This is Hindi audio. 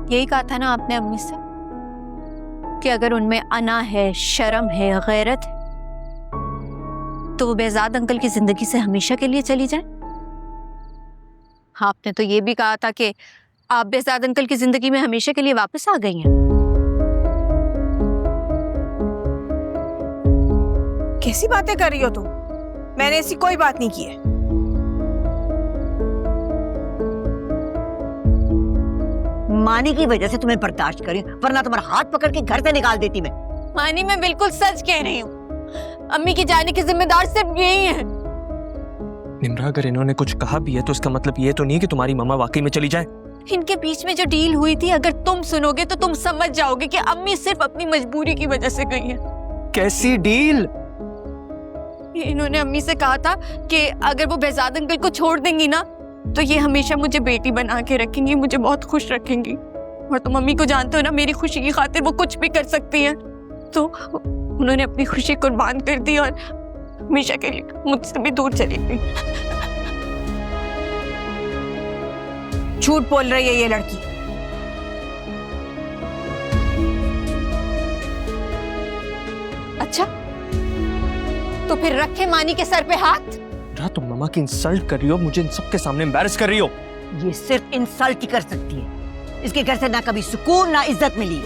यही कहा था ना आपने अम्मी से कि अगर उनमें अना है, शर्म है, गैरत है तो वो बेजाद अंकल की जिंदगी से हमेशा के लिए चली जाए। आपने तो ये भी कहा था कि आप बेजाद अंकल की जिंदगी में हमेशा के लिए वापस आ गई हैं। कैसी बातें कर रही हो तुम? मैंने ऐसी कोई बात नहीं की है। मानी की वजह से तुम्हें बर्दाश्त करी, वरना तुम्हारा हाथ पकड़ के घर से निकाल देती मैं। मानी, मैं बिल्कुल सच कह रही हूँ। अम्मी की जाने की जिम्मेदार सिर्फ यही है। निम्रा, अगर इन्होंने कुछ कहा भी है तो इसका मतलब ये तो नहीं है कि तुम्हारी मम्मा वाकई में चली जाए। इनके बीच में जो डील हुई थी, अगर तुम सुनोगे तो तुम समझ जाओगे कि अम्मी सिर्फ अपनी मजबूरी की वजह से गई है। कैसी डील? इन्होंने अम्मी से कहा था कि अगर वो बेजाद अंकल को छोड़ देंगी ना तो ये हमेशा मुझे बेटी बना के रखेंगी, मुझे बहुत खुश रखेंगी। और तुम अम्मी को जानते हो ना, मेरी खुशी की खातिर वो कुछ भी कर सकती है। तो उन्होंने अपनी खुशी कुर्बान कर दी और हमेशा के लिए मुझसे भी दूर चली गई। झूठ बोल रही है ये लड़की। अच्छा, तो फिर रखे मानी के सर पे हाथ? तुम मम्मा की इंसल्ट कर रही हो, मुझे इन सबके सामने एम्बैरस कर रही हो। ये सिर्फ इंसल्ट ही कर सकती है। इसके घर से ना कभी सुकून ना इज्जत मिली।